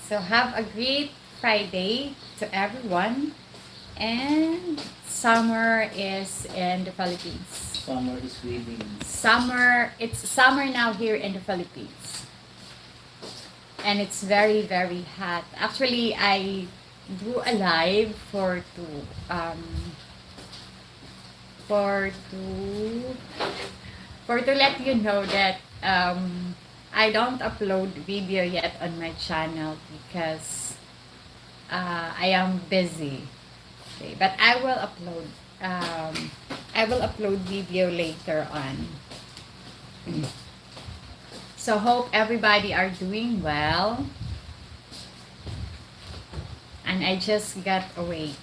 So have a great Friday to everyone. And summer is in the Philippines. Summer is waving. It's summer now here in the Philippines. And it's very, very hot. Actually, I do a live for to for to let you know that I don't upload video yet on my channel because I am busy. Okay, but I will upload video later on. So hope everybody are doing well. And I just got awake.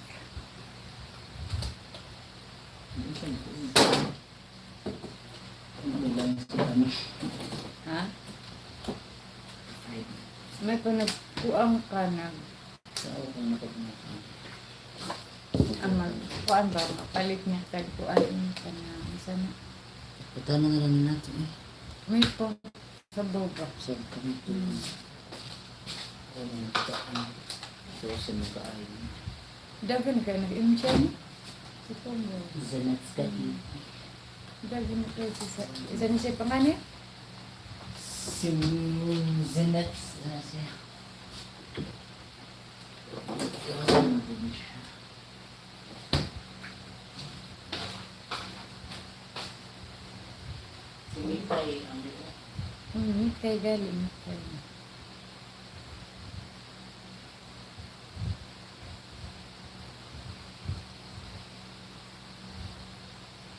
Ha? May panagpuang ka na. Ang magpuan ba? Mapalit niya tagpuan ka na. Sana. Putana na lang natin eh. May po. Sa boba. Sa kami ito. Ang putana. So sa mga ay. Dagan ka nag-imchan? Sa Pongo. Zanats ka eh. Dagan ka sa... Isa na siya pangalan? Sim Zanats na siya. Mitay ang dito. Mitay galing.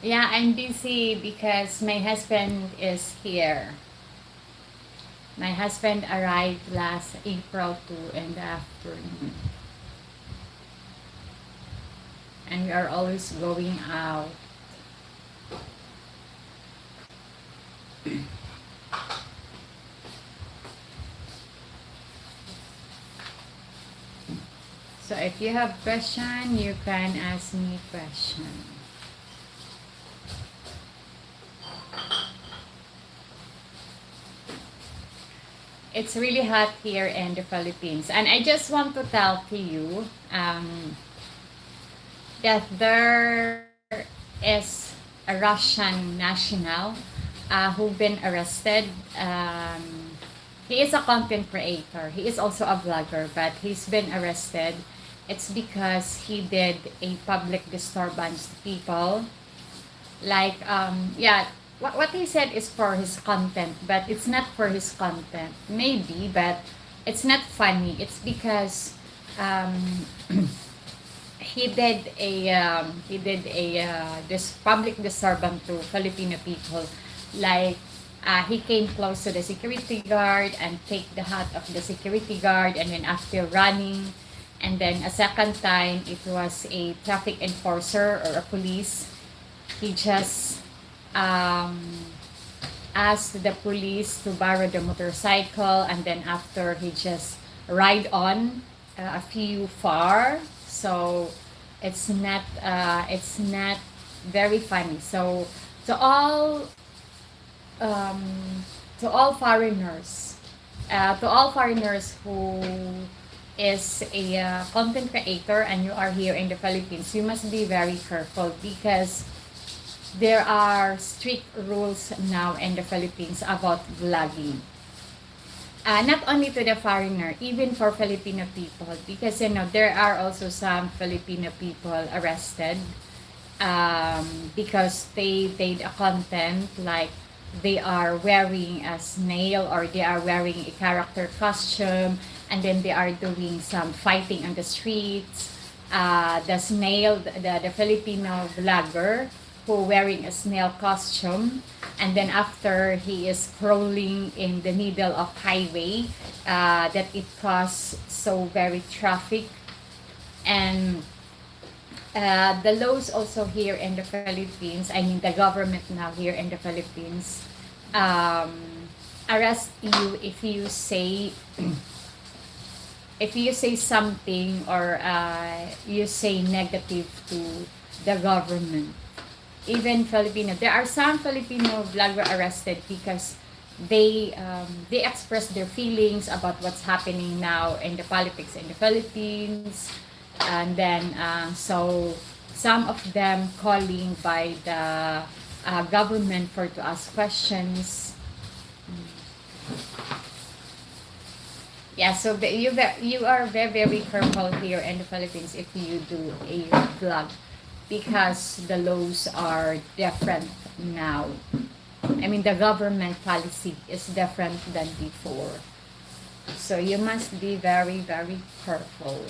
Yeah, I'm busy because my husband is here. My husband arrived last April 2 in the afternoon. And we are always going out. So if you have question, you can ask me question. It's really hot here in the Philippines. And I just want to tell to you that there is a Russian national who been arrested. He is a content creator. He is also a vlogger, but he's been arrested. It's because he did a public disturbance to people. Like, what he said is for his content, but it's not for his content. Maybe, but it's not funny. It's because he did this public disturbance to Filipino people. Like, he came close to the security guard and take the hat of the security guard, and then after running, and then a second time it was a traffic enforcer or a police. He just asked the police to borrow the motorcycle, and then after he just ride on a few far. So it's not very funny. So to all foreigners who is a content creator and you are here in the Philippines, you must be very careful because there are strict rules now in the Philippines about vlogging. Not only to the foreigner, even for Filipino people, because there are also some Filipino people arrested because they did a content like they are wearing a snail or they are wearing a character costume, and then they are doing some fighting on the streets. The snail, the Filipino vlogger who wearing a snail costume, and then after he is crawling in the middle of highway, that it caused so very traffic. And the laws also here in the Philippines, I mean the government now here in the Philippines, arrest you if you say something or you say negative to the government. Even Filipino, there are some Filipino vlogger arrested because they express their feelings about what's happening now in the politics in the Philippines, and then so some of them calling by the government for to ask questions. Yeah, so you are very very careful here in the Philippines if you do a vlog, because the laws are different now. I mean, the government policy is different than before. So you must be very, very careful.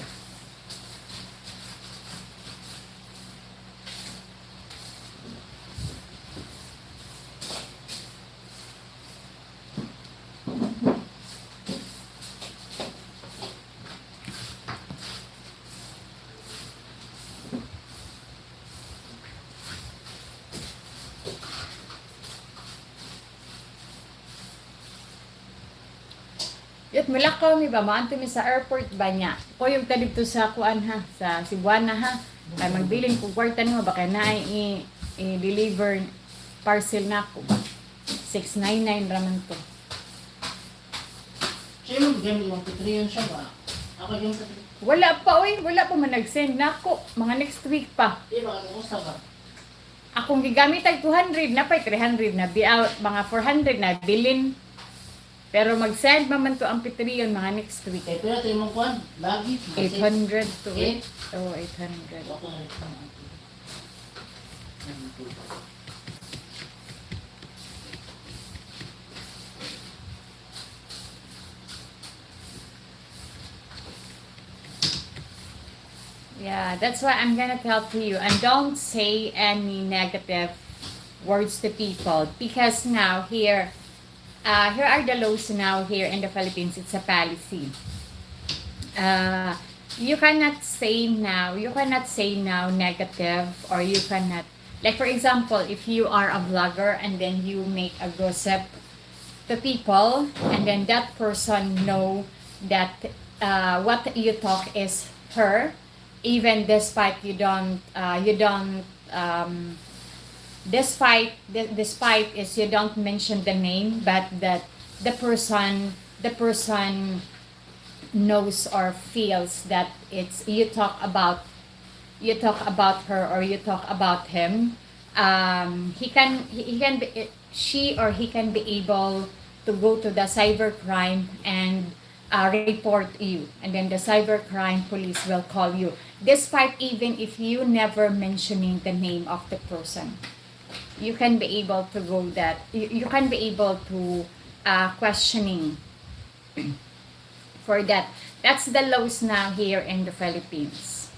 Yut mulakaw mi ba maanto mi sa airport ba niya. Ko yung dito sa kuan ha, sa Cebuana ha. Kay magbilin ko kwarta nimo baka na i-deliver parcel na ko ba. 699 raman to. Siya yung gamit yung Patreon siya ba? Ako yung Patreon. Wala pa oy, wala pa man nag-send nako. Mga next week pa. Di ba kung usa ba? Akong gigamit ay 200 na pa 300 na out mga 400 na bilin. Pero mag-send man to ang Patreon mga next week. Kaya pala tayo mong kuhan, lagi. 800 to Eh? Oh, 800. Ako na ito. Yeah, that's why I'm gonna tell to you. And don't say any negative words to people, because now here are the laws now here in the Philippines. It's a policy. You cannot say now negative, or you cannot, like for example, if you are a vlogger and then you make a gossip to people, and then that person know that what you talk is her, even despite despite is you don't mention the name, but that the person knows or feels that it's you talk about her or you talk about him. He can be, she or he can be able to go to the cybercrime and report you, and then the cybercrime police will call you, despite even if you never mentioning the name of the person. You can be able to go that you can be able to questioning for that. That's the laws now here in the Philippines.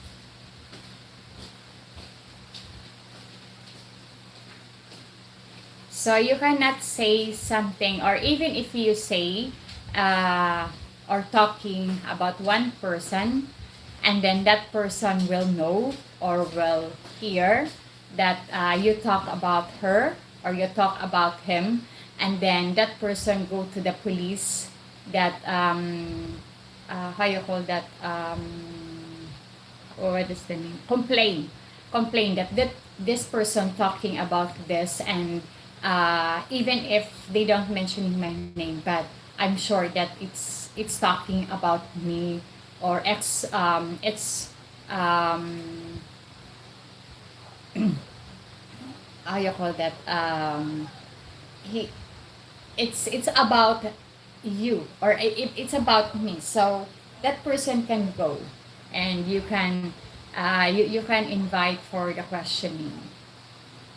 So you cannot say something, or even if you say or talking about one person, and then that person will know or will hear that you talk about her or you talk about him, and then that person go to the police, that how you call that, or what is the name, complain that this person talking about this, and even if they don't mention my name, but I'm sure that it's talking about me, or it's how you call that, he it's about you, or it's about me, so that person can go, and you can you can invite for the questioning.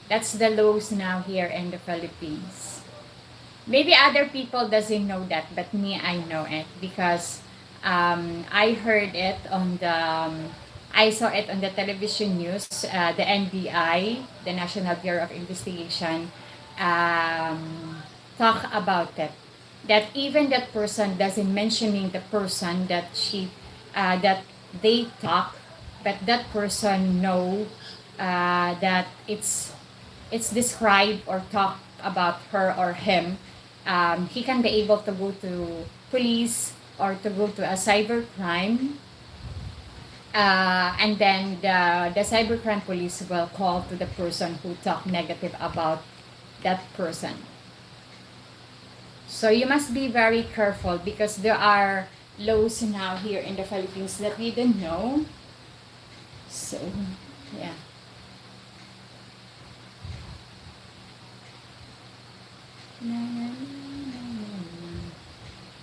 That's the laws now here in the Philippines. Maybe other people doesn't know that, but me, I know it, because I heard it on the I saw it on the television news. The NBI, the National Bureau of Investigation, talk about it. That even that person doesn't mentioning the person that that they talk, but that person know that it's described or talk about her or him. He can be able to go to police or to go to a cybercrime, and then the cybercrime police will call to the person who talk negative about that person. So you must be very careful because there are laws now here in the Philippines that we don't know. So, yeah.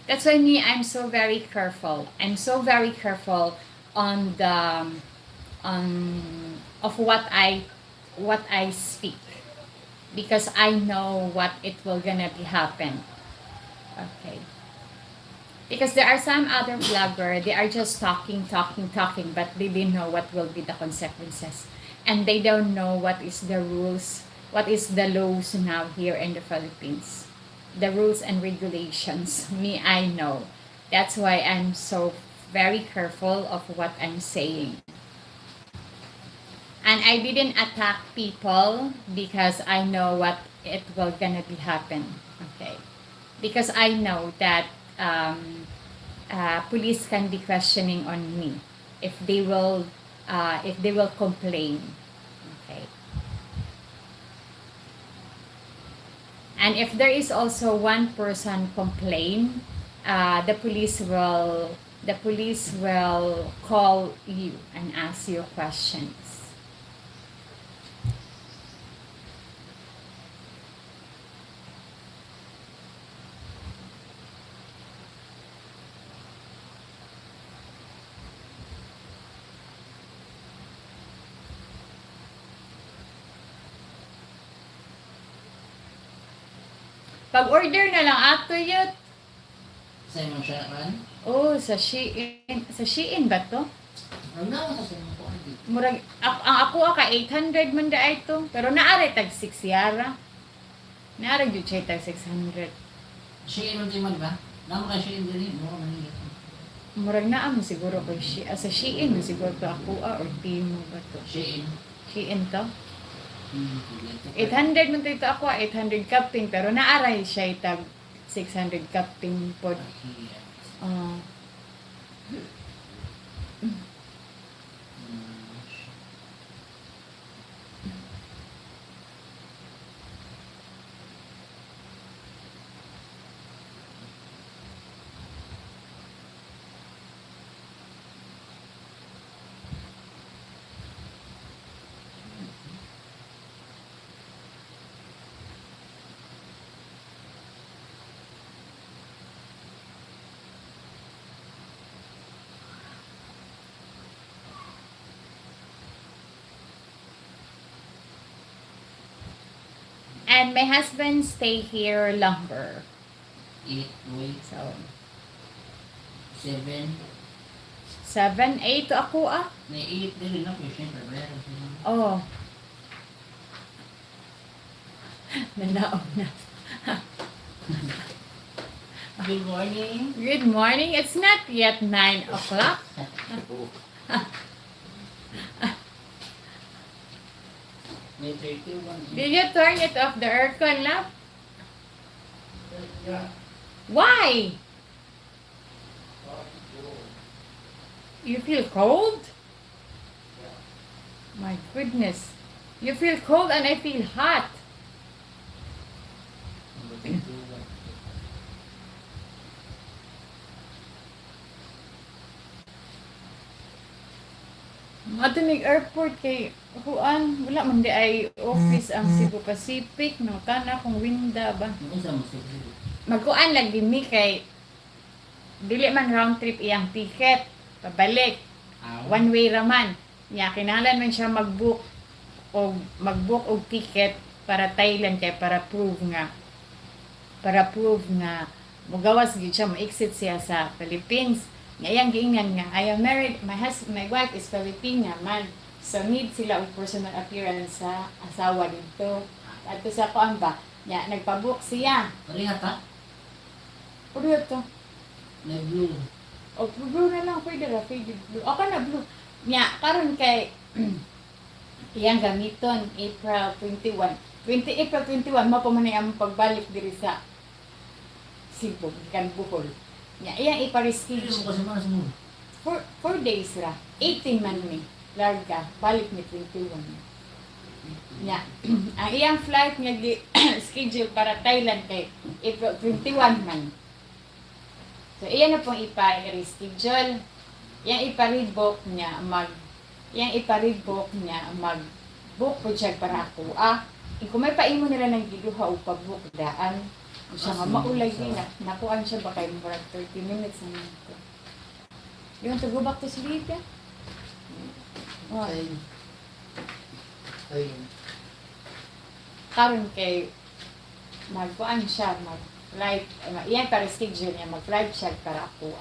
That's why me, I'm so very careful. I'm so very careful on the of what I speak because I know what it will gonna be happen. Okay. Because there are some other vlogger, they are just talking, but they didn't know what will be the consequences. And they don't know what is the rules, what is the laws now here in the Philippines. The rules and regulations. Me, I know. That's why I'm so very careful of what I'm saying. And I didn't attack people because I know what it will gonna be happen. Okay. Because I know that police can be questioning on me if they will complain. Okay. And if there is also one person complain, the police will call you and ask you questions. Pag-order na lang ato yun. Sa imong Sharon? Oh, sa Shein. Sa Shein ba to? Ano na ako sa imong kuan di? Murag, ang ako ka 800 man da ito. Pero naari tag 6 yara. Naari yun siya tag 600. Shein man di man ba? Namo kay Shein diri mo man ni. Murag na mo siguro ko sa Shein mo siguro to ako or Timo ba to? Shein. Shein to? 800 800 man to ito ako, 800 cupping. Pero naaray siya tag 600 cupping pod. And my husband stay here longer. 8 So, 7 7, 8 ako may 8 diri na ko syempre meron sila. Oh. Nanaon na. Good morning. Good morning. It's not yet 9 o'clock. May 31. Did you turn it off the aircon, love? Yeah. Why? You feel cold? My goodness. You feel cold and I feel hot. Matunig airport kay kuan wala man di ay office ang Cebu Pacific no kana kung winda ba. Unsa mo sa Magkuan lang din mi kay dili man round trip iyang ticket pabalik. One way raman. Nya kinahanglan man siya mag-book og ticket para Thailand kay para prove nga mogawas gid siya ma-exit siya sa Philippines. Ngayang giingnan nga, I am married, my wife is Filipina man. So need sila og personal appearance sa asawa dito. At sa kuan ba, nya nagpa-book siya. Pareha ta? Puro to. Na blue. O blue na lang pwede ra, faded blue. O na blue. Nya karon kay iyang gamiton April 21. April 21 mo pa man ang pagbalik diri sa Cebu, kan Bohol. Nya iyang Kilo ipa-reschedule. ko sa mga sumo. 4 days ra. 18 man ni. Larga. Balik ni 21. Nya. Ang iyang flight nga schedule para Thailand kay April 21 man. So iyan na pong ipa-reschedule. Yang ipa-rebook niya mag-book po siya para ako. Kung may paimo nila ng giduha o pag-book daan, siya nga maulay din na. Nakuan siya ba kayo murag 30 minutes na nito. You want to go back to sleep, yeah? Oh. Ayun. Karon kay magkuan siya, mag-flight, iyan para schedule niya, mag-flight siya para ako.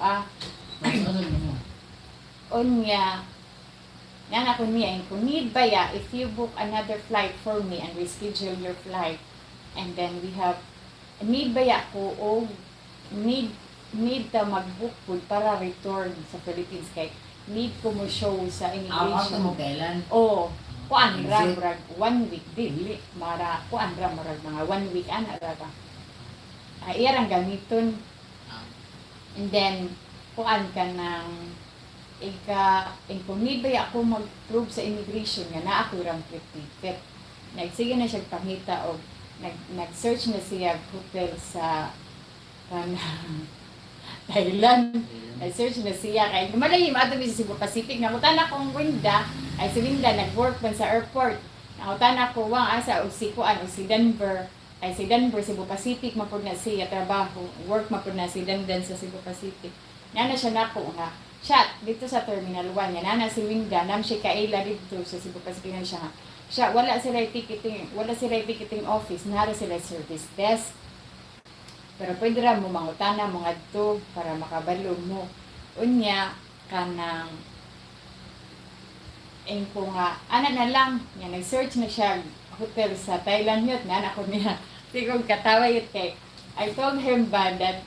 Unya, yan ako niya, kung need ba ya, if you book another flight for me and reschedule your flight, and then we have, need ba ya ako, o need ta mag-book po para return sa Philippines, kay need ko mo show sa immigration. Mo kailan? Oo. Kuan ra murag 1 week dili mara kuan ra murag mga 1 week ana ra ba. Iyang gamiton. And then kuan ka ng kung need ba ako mag-prove sa immigration nga na ako rang ticket. Nagsige na siya pangita og nag-search na siya hotel sa Thailand. Nag-search na siya kay malayo ato sa Cebu Pacific. Nakutan akong Winda, ay si Winda nag-work man sa airport. Nakutan ako wang asa og si Kuan o si Denver. Ay si Denver Cebu Pacific mapud na siya trabaho. Work mapud na si Denver sa Cebu Pacific. Nana siya nako nga. Siya dito sa Terminal 1 niya nana si Winda nam siya kaila dito sa Cebu Pacific na siya. Siya wala sila ticketing office, nara sila service desk. Pero pwede ra mo mangutana mo ngadto para makabalo mo. Unya kanang ko nga ana na lang nga nag-search na siya hotel sa Thailand yun na ako niya. Sigog katawa yun kay I told him that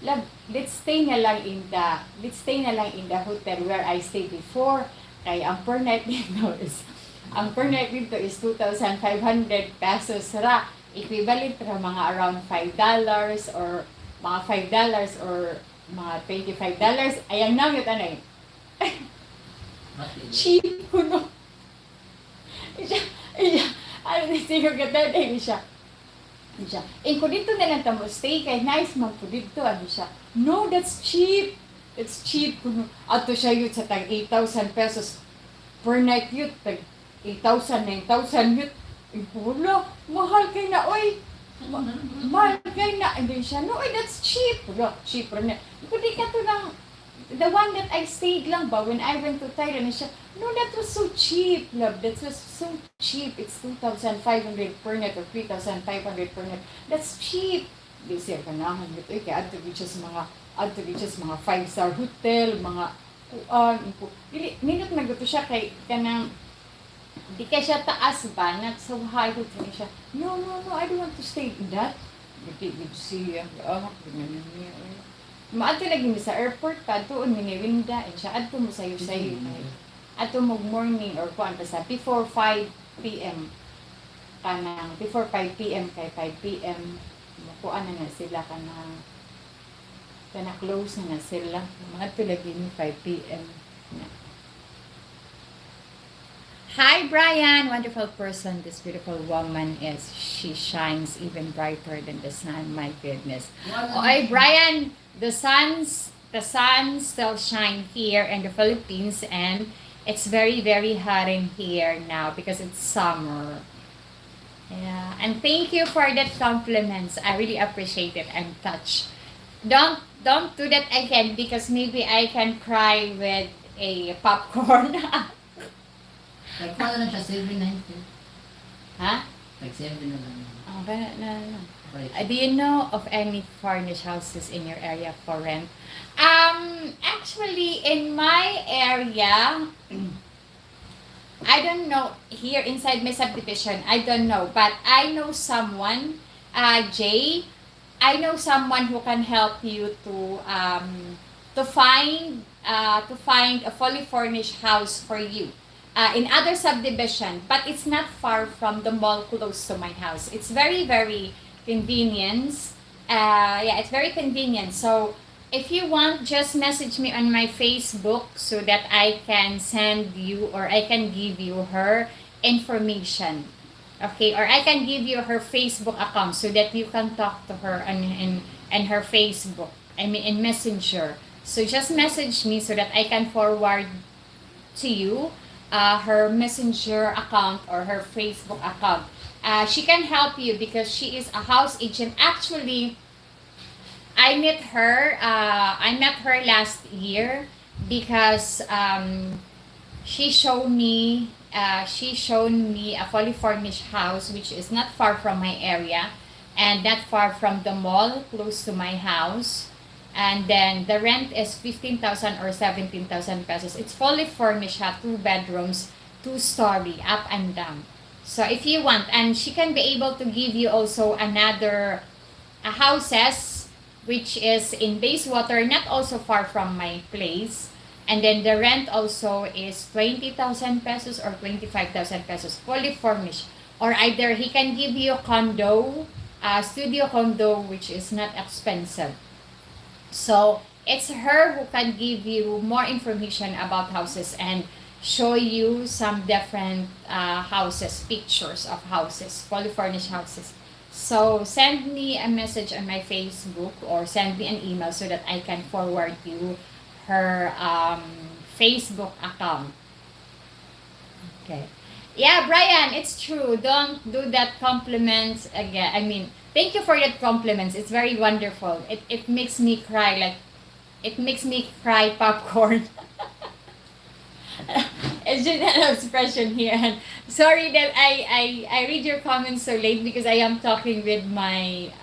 love, let's stay na lang in the hotel where I stayed before. Kay ang per night dito is 2,500 pesos ra. Equivalent ra mga around $5 or mga $5 or mga $25. Ayang nang yun ano cheap ko no. Ano siguro ganda din siya. Kung dito na lang tamo stay kay nice man po dito ano siya. No, that's cheap. It's cheap kuno. Ato siya yun sa tag 8,000 pesos per night yun. Tag 8,000, 9,000 yun. Wala, mahal kay na, oy. Mahal kay na. And then siya, no, oy, that's cheap. Wala, cheap rin na. Kundi ka to ng, the one that I stayed lang ba, when I went to Thailand, siya, no, that was so cheap, love. That was so cheap. It's 2,500 per night or 3,500 per night. That's cheap. Di siya kanahan dito. Kaya ato just mga 5-star hotel, mga minute nagduto siya kay kanang di kaya siya taas ba, not so high hotel siya. No, I don't want to stay in that. Di siya, maato lagi mo sa airport pa, doon miniwinda, and siya, ato mo sayo-sayo. Ato mo morning, or kuan pa sa, before 5 p.m. Kanang, before 5 p.m. kay 5 p.m. Kuan na sila, kanang close na sila. Mga ito lagi ni 5 p.m. Hi, Brian! Wonderful person this beautiful woman is. She shines even brighter than the sun. My goodness. Okay, Brian, the sun still shine here in the Philippines, and it's very, very hot in here now because it's summer. Yeah, and thank you for that compliments. I really appreciate it. I'm touched. Don't do that again because maybe I can cry with a popcorn. Nagpala lang siya, 790. Ha? Nag-7 na lang. Okay, no. Do you know of any furnished houses in your area for rent? Actually, in my area, I don't know, here inside my subdivision, I don't know, but I know someone, Jay, I know someone who can help you to find a fully furnished house for you. In other subdivision, but it's not far from the mall close to my house. It's very, very convenient. It's very convenient. So if you want, just message me on my Facebook so that I can send you or I can give you her information. Okay, or I can give you her Facebook account so that you can talk to her and her Facebook. I mean in Messenger. So just message me so that I can forward to you her Messenger account or her Facebook account. She can help you because she is a house agent. Actually, I met her last year because she showed me a fully furnished house which is not far from my area and not far from the mall close to my house, and then the rent is 15,000 or 17,000 pesos. It's fully furnished, have 2 bedrooms, 2-story, up and down. So if you want, and she can be able to give you also another houses which is in Bayswater, not also far from my place. And then the rent also is 20,000 pesos or 25,000 pesos, fully furnished. Or either he can give you a condo, a studio condo, which is not expensive. So it's her who can give you more information about houses and show you some different houses, pictures of houses, fully furnished houses. So send me a message on my Facebook or send me an email so that I can forward you her Facebook account. Okay. Yeah, Brian, it's true. Don't do that compliments again. I mean, thank you for that compliments. It's very wonderful. It makes me cry like it makes me cry popcorn. It's just an expression here. And sorry that I read your comments so late because I am talking with my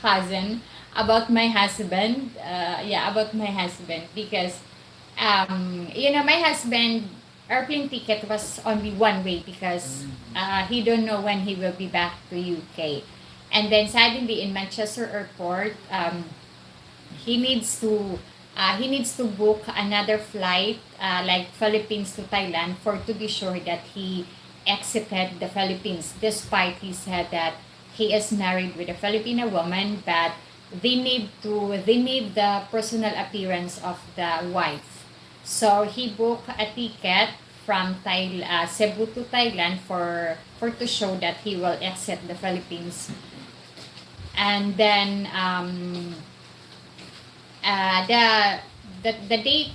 cousin about my husband. Yeah, about my husband because my husband airplane ticket was only one way because he don't know when he will be back to UK, and then suddenly in Manchester Airport, he needs to book another flight like Philippines to Thailand for to be sure that he exited the Philippines, despite he said that he is married with a Filipino woman, but they need the personal appearance of the wife. So he booked a ticket from Cebu to Thailand for to show that he will exit the Philippines. And then the date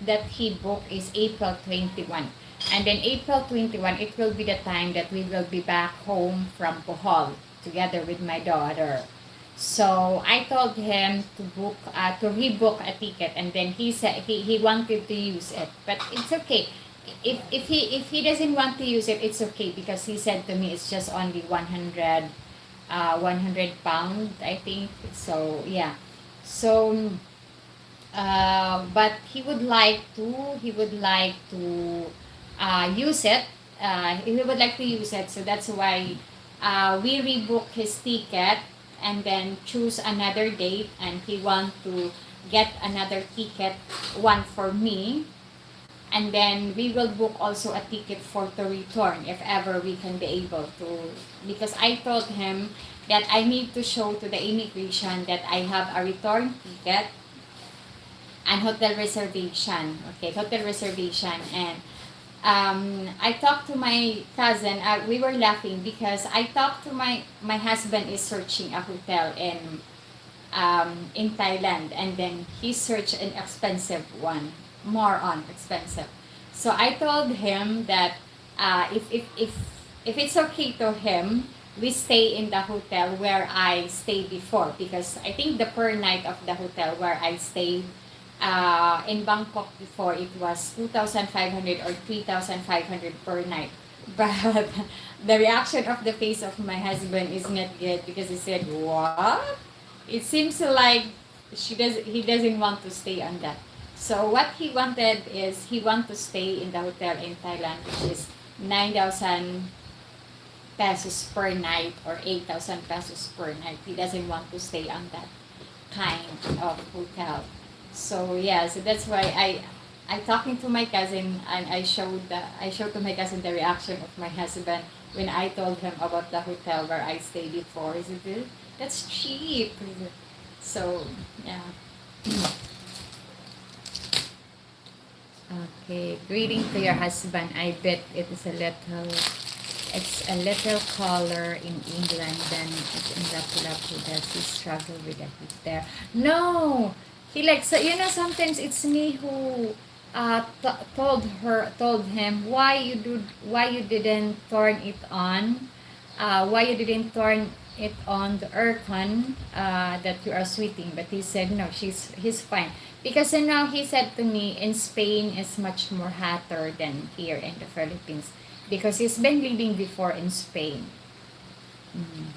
that he booked is April 21. And then April 21, it will be the time that we will be back home from Bohol together with my daughter. So I told him to rebook a ticket, and then he said he wanted to use it, but it's okay. If he doesn't want to use it, it's okay because he said to me it's just only 100 pound, I think. So yeah, so but he would like to use it. He would like to use it, so that's why we rebook his ticket and then choose another date, and he want to get another ticket, one for me, and then we will book also a ticket for to return if ever we can be able to, because I told him that I need to show to the immigration that I have a return ticket and hotel reservation. Okay, hotel reservation. And I talked to my cousin. We were laughing because I talked to my husband is searching a hotel in Thailand, and then he searched an expensive one, more on expensive. So I told him that if it's okay to him, we stay in the hotel where I stayed before, because I think the per night of the hotel where I stayed in Bangkok before, it was 2,500 or 3,500 per night. But the reaction of the face of my husband is not good because he said, "What? It seems like he doesn't want to stay on that." So what he wanted is he want to stay in the hotel in Thailand, which is 9,000 pesos per night or 8,000 pesos per night. He doesn't want to stay on that kind of hotel. So yeah, so that's why I talking to my cousin, and I showed to my cousin the reaction of my husband when I told him about the hotel where I stayed before. He said, "That's cheap." So yeah. Okay, greeting to your husband. I bet it's a little color in England than it's in Lapu-Lapu. Does he struggle with the heat there? No, he like so. Sometimes it's me who told him why you didn't turn it on, why you didn't turn it on the aircon that you are sweating. But he said no, he's fine. Because now he said to me, in Spain is much more hotter than here in the Philippines. Because he's been living before in Spain. Mhm.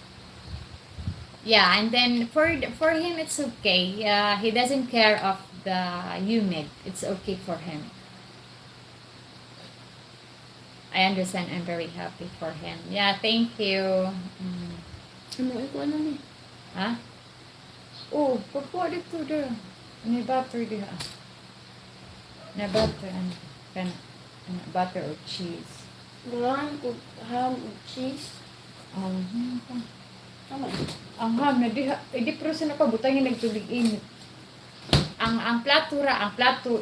Yeah, and then for him it's okay. He doesn't care of the humid. It's okay for him. I understand. I'm very happy for him. Yeah, thank you. Mm. Ano, ikaw ano ni? Ha? Oh, pagpo dito do. May butter diha. Na butter and butter or cheese. Ganahan ko ham ug cheese. Um, Tama. ang ham na diha. Di pero sa nakabutangin nagtubig init. Ang plato ra, ang plato.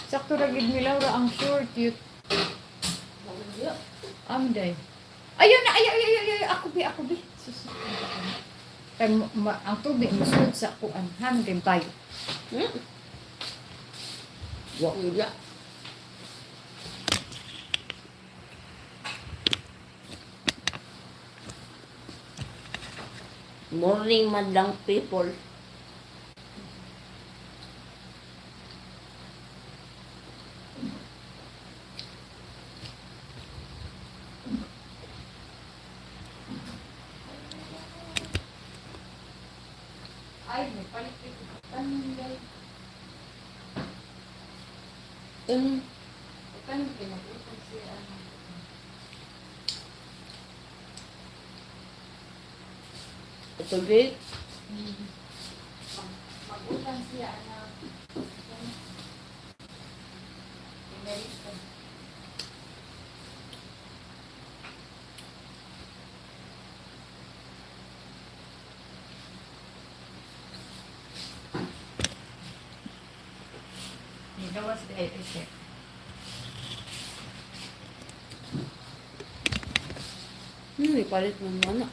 Sakto ra gid ni Laura ang short yut. Amday. Ayun na, ay, ako bi. Sus. Kay ang tubig musud sa kuan, ham din tayo. Wa uya. Morning madlang people. Ay, may palit dito. Tanday. Tanong pinag-utang siya. Ito big. Mag-utang siya na. Amerika. That was the edition. Ipalit mo na.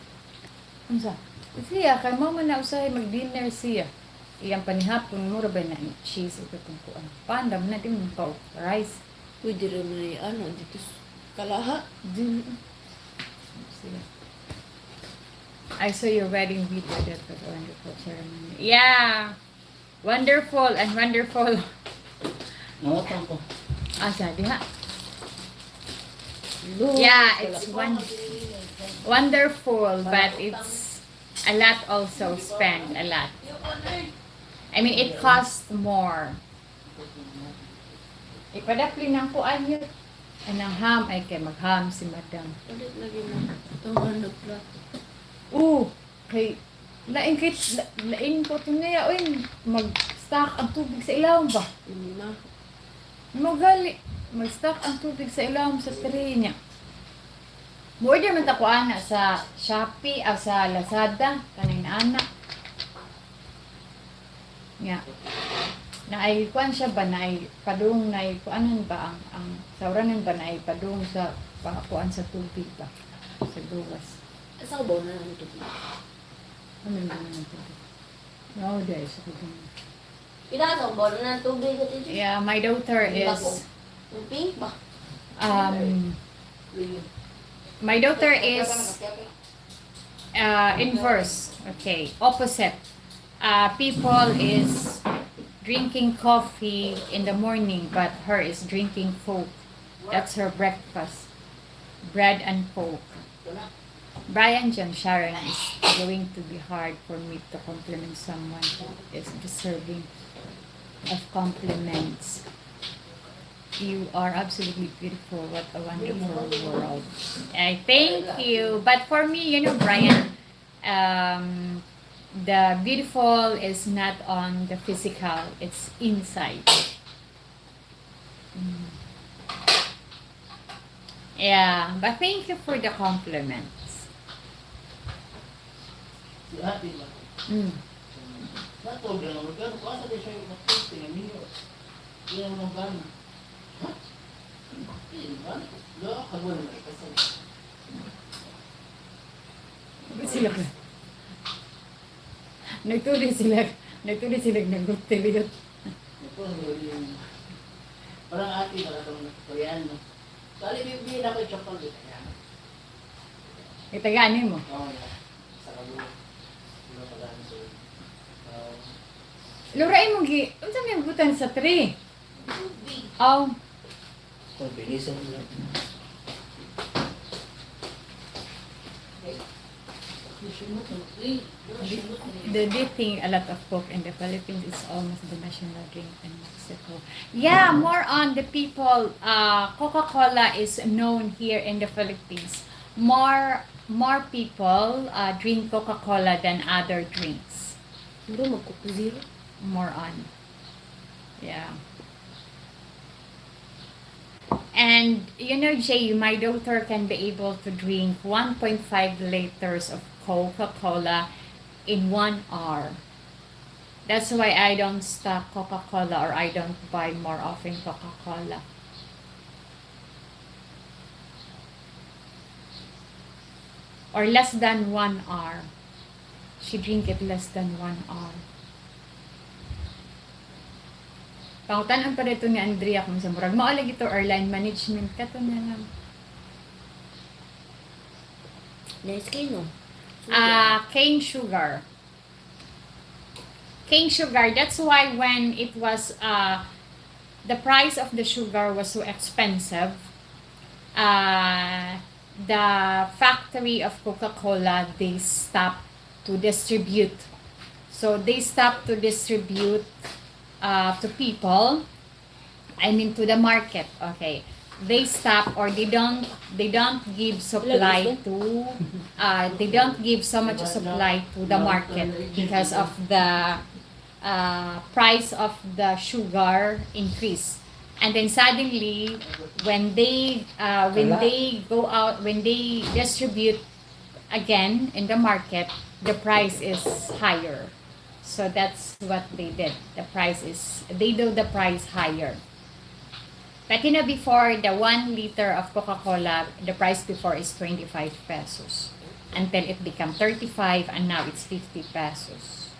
Unsa? Siya, kay mama na usahay mag-dinner siya. Iyang panihapon, mura ba na cheese ito kung kuan. Pandam na din pa rice. Pwede rin na ano, dito kalaha. Din. Siya. I saw your wedding video. That was a wonderful ceremony. Yeah! Wonderful and wonderful. Nawatan ko. Asa, diha? Yeah, it's wonderful, but it's a lot also spend a lot. I mean, it costs more. Ipadapli ng kuan yun. Anang ham ay kay magham si madam. Ulit lagi na. Itong ano plato. Kay lain ko tinaya oy mag-stock ang tubig sa ilawom ba? Yun na. Magali mag-stock ang tubig sa ilawom sa tray niya. Mo-order man ta ko ana sa Shopee o sa Lazada kaning ana. Nya. Na ay kuan siya ba na ay padung na ay kuanan ba ang sauranan ba na ay padung sa kuan sa tubig ba sa duwas. Asa ba na ang tubig? Ano ba naman tubig? No, dahil sa tubig. Pinasok ba na ang tubig at ito? Yeah, my daughter is Yung pink ba? my daughter is inverse. Okay, opposite. People is drinking coffee in the morning, but her is drinking Coke. That's her breakfast. Bread and Coke. Brian John Sharon is going to be hard for me to compliment someone who is deserving of compliments. You are absolutely beautiful. What a wonderful world. I thank you. But for me, Brian, the beautiful is not on the physical. It's inside. Mm. Yeah, but thank you for the compliments. Si ate ba? Mm. Natog lang magkano ko asa di siya mag-posting ang ninyo. Iyan mo gana. Ha? Iyan ba? Do ako na kasi. Sila ka. Nagtuloy sila nag-hotel. Ito yung parang ati na itong Koreano. Kali bibili na ko yung chocolate. Ayan. Itaganin mo. Oo, yeah. Sa kabulo. Hindi ko pala so. Lurain mo unsa may butan sa tree? Tubig. Oh, Kung bilisan mo lang. they think a lot of Coke in the Philippines is almost the national drink in Mexico. Yeah, more on the people. Coca-Cola is known here in the Philippines. More people drink Coca-Cola than other drinks. Hindi mag-Coke Zero. More on. Yeah. And you know, Jay, my daughter can be able to drink 1.5 liters of Coca-Cola in 1 hour. That's why I don't stock Coca-Cola or I don't buy more often Coca-Cola. Or less than 1 hour. She drink it less than 1 hour. Pangutan pa dito ni Andrea kung sa murag maalag ito airline management kato na lang. Nice kayo, no? Cane sugar. Cane sugar. That's why when it was the price of the sugar was so expensive, the factory of Coca-Cola, they stopped to distribute. So they stopped to distribute to people, I mean to the market. Okay, they stop or they don't give supply to they don't give so much supply to the market because of the price of the sugar increase. And then suddenly when they go out, when they distribute again in the market, the price is higher. So that's what they did. They do the price higher. But you know, before, the 1 liter of Coca-Cola, the price before is 25 pesos. Until it became 35 and now it's 50 pesos.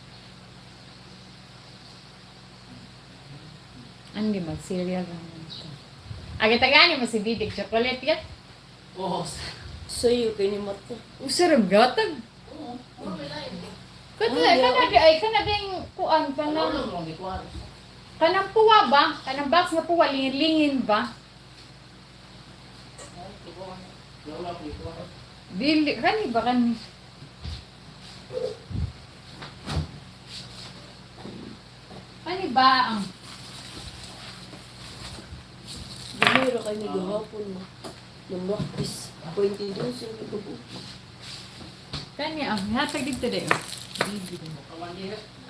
Hindi mag-cereal lang ito. Agad-agani mo si Bidig chocolate yet? Oo. So, you kayo ni Marco. Usarap gatag. Oo. Oo, may lain. Kanading kuan Ano lang lang ikuha. kanang puwa ba? Kanang box nga puwa lingin ba? Wala ko ikuha. Dili kani ba kani? Kani ba ang Bumira kayo ni gahapon mo. Nang practice. 22 yung ikabuti. kani ang hatag dito de.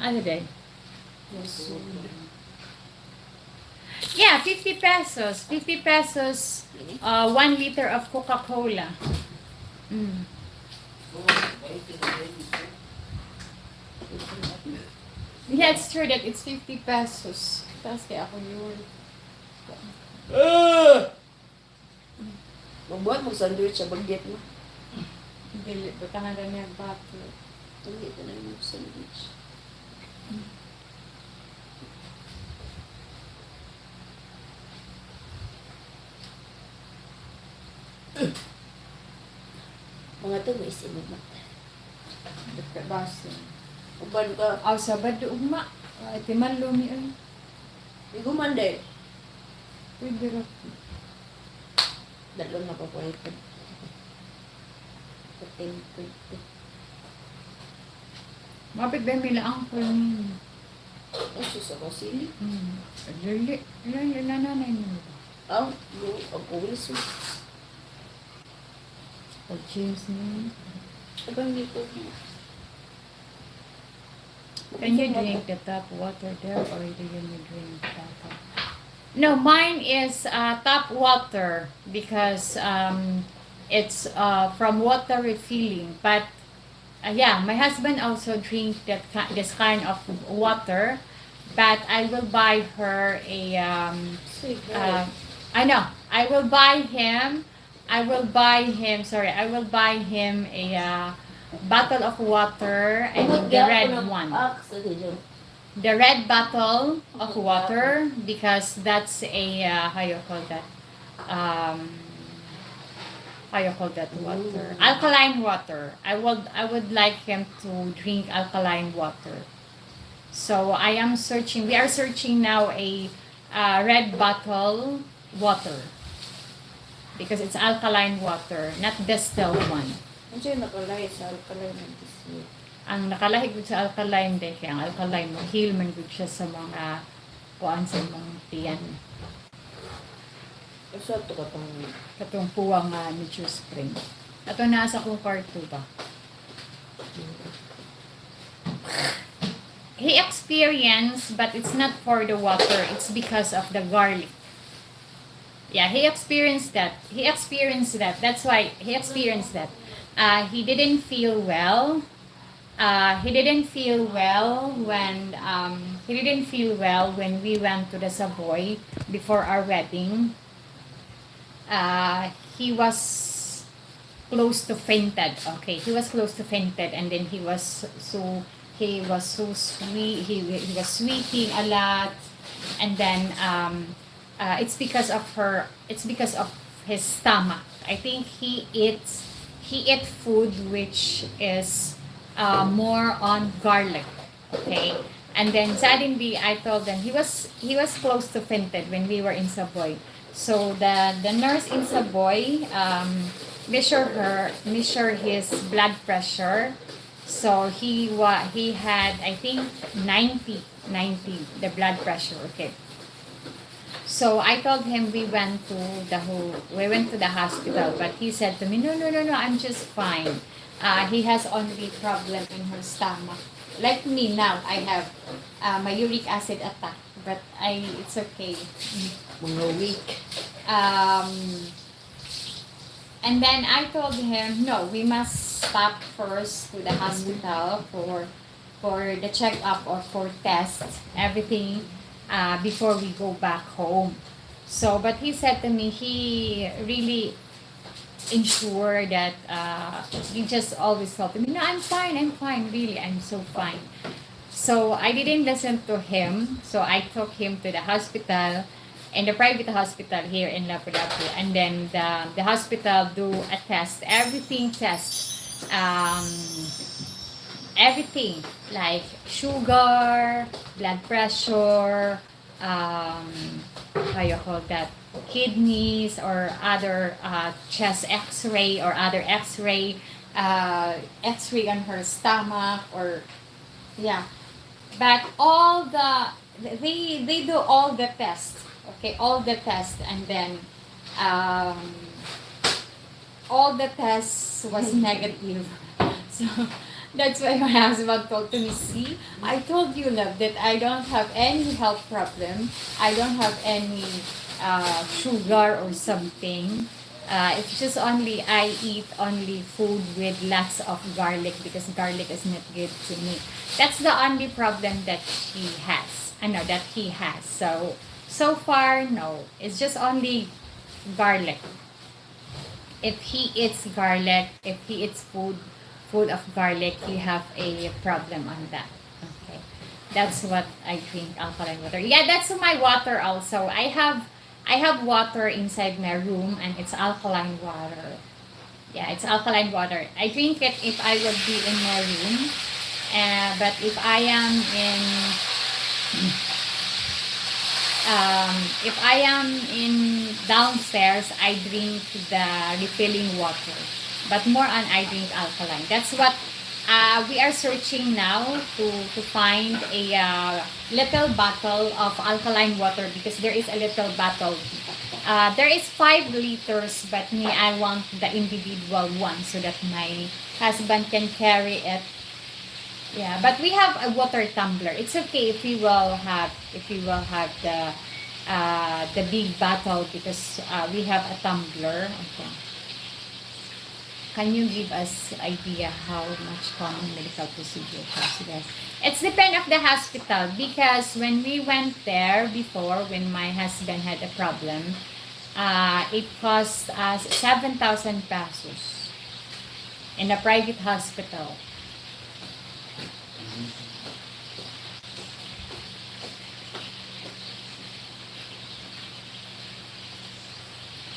Ano de? Yes. Yeah, 50 pesos. 50 pesos 1 liter of Coca-Cola. Mm. Yeah, it's true that it's 50 pesos. Tapos kaya ako yun. Magbuhat mo sandwich sa bagyet mo. Dili, baka nga niya bato. Hindi ka na yung sandwich. Mga to, may isimod na. Basta. Uban ka. Aw, Sabado, ugma. Timan lumi ay. Di gumanda eh. Pwede rin. Dalo na pa po ito. Pating-pwede. Mapit ba mila ang kulmin? Asus ako sili. Lili. Lili na nanay mo. Ang ulis mo. Pag-cheers niyo. Abang dito. Can you drink the tap water there or do you drink that? No, mine is tap water because it's from water refilling. But yeah, my husband also drink this kind of water, but I will buy her a Sweet, I know. I will buy him a bottle of water, I mean the red one. The red bottle of water, because that's a how you call that? Um, how you call that water? Alkaline water. I would like him to drink alkaline water. So I am searching. We are searching now a red bottle water because it's alkaline water, not distilled one. Ano siya nakalay sa alkalay ng disney? Ang nakalahi gud sa alkaline din kaya ang alkaline mo heal man gud siya sa mga kuan sa mga tiyan. Kasi ito ka pang Katong puwang nature spring. Ato nasa kong kwarto ba? He experienced, but it's not for the water. It's because of the garlic. Yeah, he experienced that. That's why he experienced that. He didn't feel well. He didn't feel well when we went to the Savoy before our wedding. He was close to fainted. Okay, he was close to fainted, and then he was so sweet. He was sweating a lot, and then it's because of her. It's because of his stomach. I think he ate food which is more on garlic. Okay, and then suddenly I told them he was close to fainted when we were in Savoy. So the nurse in Savoy measure his blood pressure. So he had, I think, 90 the blood pressure. Okay. So I told him we went to the hospital, but he said to me, no, I'm just fine. He has only problem in her stomach. Like me now, I have my uric acid attack, but it's okay. mga week. And then I told him, no, we must stop first to the hospital for the checkup or for tests, everything, before we go back home. So, but he said to me, he really ensured that he just always told me, no, I'm fine, really, I'm so fine. So I didn't listen to him. So I took him to the hospital, in the private hospital here in Lapu-Lapu, and then the hospital do a test, everything like sugar, blood pressure, how you call that, kidneys or other chest X-ray or other X-ray on her stomach, or yeah. But they do all the tests. Okay, all the tests, and then all the tests was negative. So that's why my husband told to me, see, I told you, love, that I don't have any health problem. I don't have any sugar or something. It's just only I eat only food with lots of garlic because garlic is not good to me. That's the only problem that he has. I know that he has. So far, no. It's just only garlic. If he eats garlic, if he eats food of garlic, he have a problem on that. Okay, that's what I drink, alkaline water. Yeah, that's my water also. I have water inside my room, and it's alkaline water. Yeah, it's alkaline water. I drink it if I would be in my room, but if I am in downstairs, I drink the refilling water. But more on I drink alkaline. That's what we are searching now to find a little bottle of alkaline water, because there is a little bottle. There is 5 liters, but me, I want the individual one so that my husband can carry it. Yeah, but we have a water tumbler. It's okay if we will have the big bottle, because we have a tumbler. Okay. can you give us idea how much common medical procedure costs there? It's depend of the hospital because when we went there before, when my husband had a problem, it cost us 7,000 pesos in a private hospital.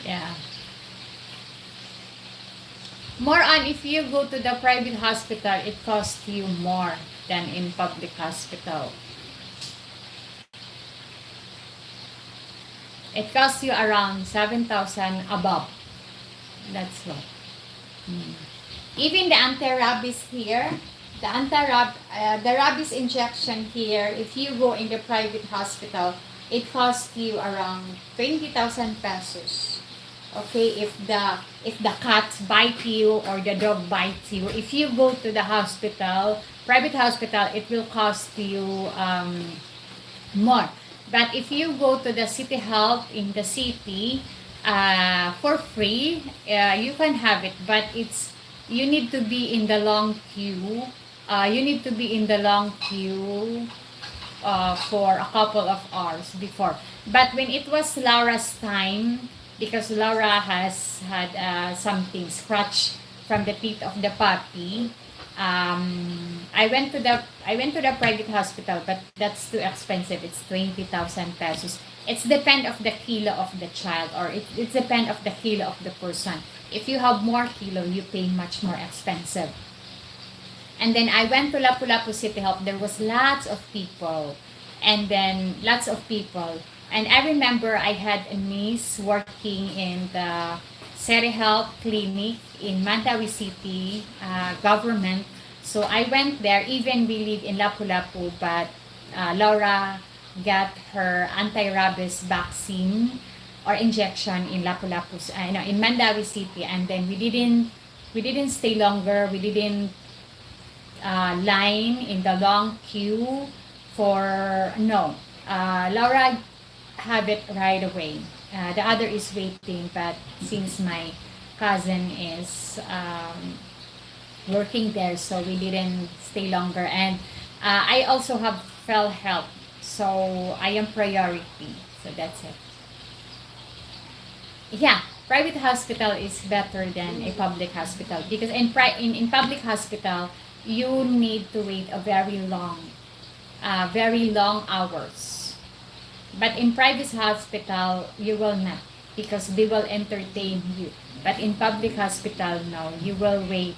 Yeah. More on if you go to the private hospital, it costs you more than in public hospital. It costs you around 7,000 above. That's what. Even the anti-rabies here, the rabies injection here, if you go in the private hospital, it costs you around 20,000 pesos. Okay, if the cat bite you or the dog bites you, if you go to the hospital, private hospital, it will cost you more. But if you go to the city health in the city for free, you can have it. But you need to be in the long queue. You need to be in the long queue for a couple of hours before. But when it was Laura's time, because Laura has had something scratch from the teeth of the puppy, I went to the private hospital, but that's too expensive. It's 20,000 pesos. It's depend of the kilo of the child, or it's depend of the kilo of the person. If you have more kilo, you pay much more expensive. And then I went to Lapu-Lapu City Health. There was lots of people. And I remember I had a niece working in the City Health Clinic in Mandawi City government. So I went there, even we live in Lapu-Lapu, but Laura got her anti-rabies vaccine or injection in Lapu-Lapu, in Mandawi City, and then we didn't stay longer. We didn't line in the long queue for no. Laura have it right away. The other is waiting, but since my cousin is working there, so we didn't stay longer. And I also have fell help, so I am priority. So that's it. Yeah, private hospital is better than a public hospital because in public hospital you need to wait a very long hours. But in private hospital, you will not because they will entertain you. But in public hospital, no, you will wait.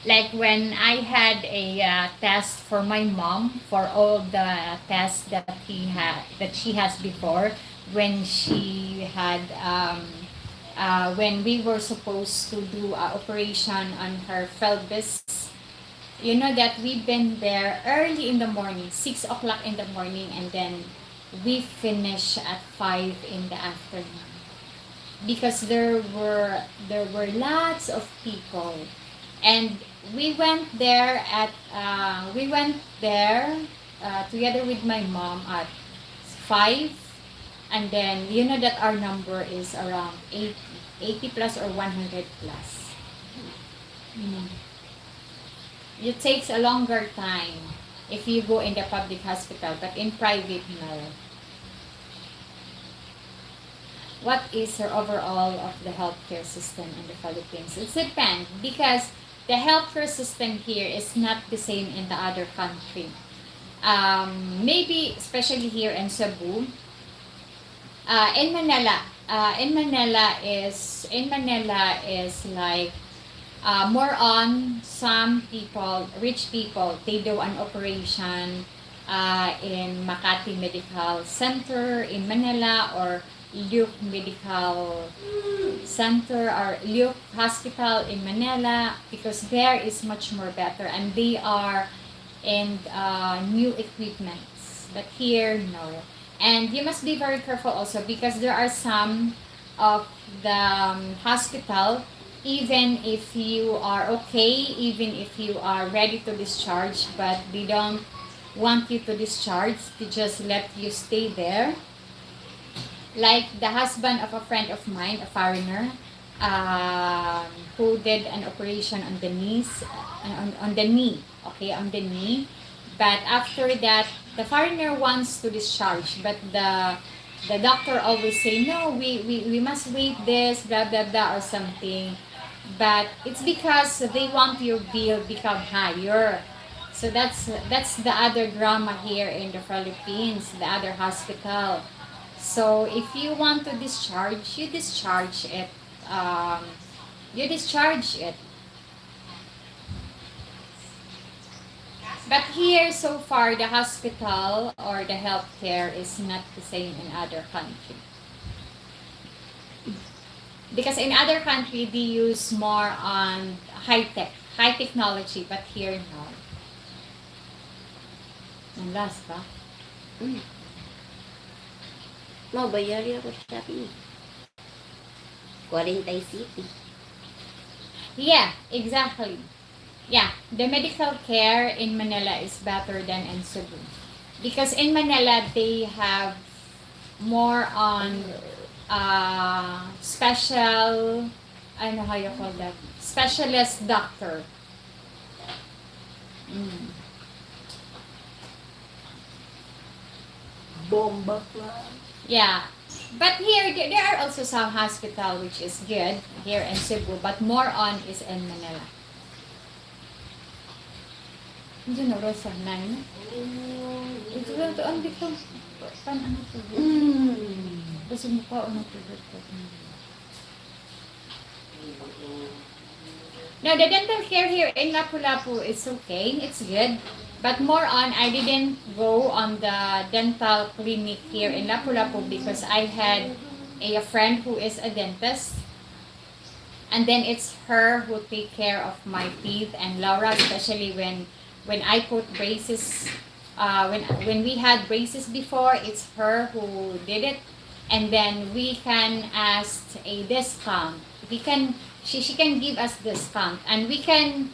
Like when I had a test for my mom for all the tests that she has before, when she had when we were supposed to do an operation on her pelvis. You know that we've been there early in the morning, 6 o'clock in the morning, and then we finish at 5 in the afternoon because there were lots of people, and we went there together with my mom at 5, and then you know that our number is around 80 plus or 100 plus. It takes a longer time if you go in the public hospital, but in private, no. What is your overall of the healthcare system in the Philippines? It depends because the healthcare system here is not the same in the other country. Maybe especially here in Cebu, in Manila is like more on some people, rich people, they do an operation in Makati Medical Center in Manila, or Luke Medical Center or Luke Hospital in Manila, because there is much more better and they are in new equipments. But here, no. And you must be very careful also because there are some of the hospital, even if you are okay, even if you are ready to discharge, but they don't want you to discharge, to just let you stay there. Like the husband of a friend of mine, a foreigner, who did an operation on the knees, on the knee, okay, on the knee. But after that, the foreigner wants to discharge, but the doctor always say, no, we must wait this, blah, blah, blah, or something. But it's because they want your bill become higher. So that's the other drama here in the Philippines, the other hospital. So if you want to discharge, you discharge it. Um, you discharge it. But here, so far, the hospital or the healthcare is not the same in other country. Because in other country, they use more on high technology, but here no. Ang last ba? Mabayari ako sa Shopee. 40 City. Yeah, exactly. Yeah, the medical care in Manila is better than in Cebu. Because in Manila, they have more on special, I don't know how you call that, specialist doctor. Mm. Bomba pa. Yeah. But here, there are also some hospital which is good here in Cebu, but more on is in Manila. Hindi na rosa na yun. Ito lang ito, ang dito. Pan ano ito? Kasi mukha ano ito. Now, the dental care here in Lapu-Lapu is okay. It's good. But more on, I didn't go on the dental clinic here in Lapu-Lapu because I had a friend who is a dentist. And then it's her who take care of my teeth, and Laura, especially when I put braces, when we had braces before, it's her who did it. And then we can ask a discount. She can give us discount, and we can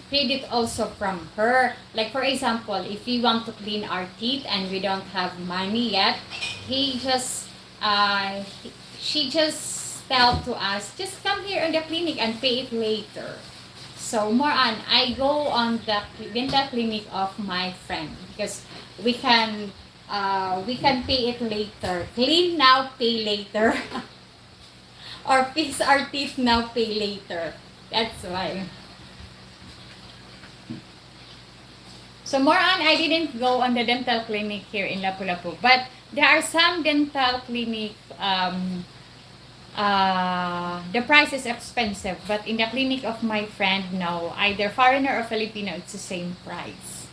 credit also from her. Like for example, if we want to clean our teeth and we don't have money yet, she just tell to us, just come here in the clinic and pay it later. So more on, I go on the dental clinic of my friend because we can pay it later. Clean now, pay later. Or fix our teeth now, pay later. That's why. So more on, I didn't go on the dental clinic here in Lapu-Lapu, but there are some dental clinic. The price is expensive, but in the clinic of my friend, no, either foreigner or Filipino, it's the same price.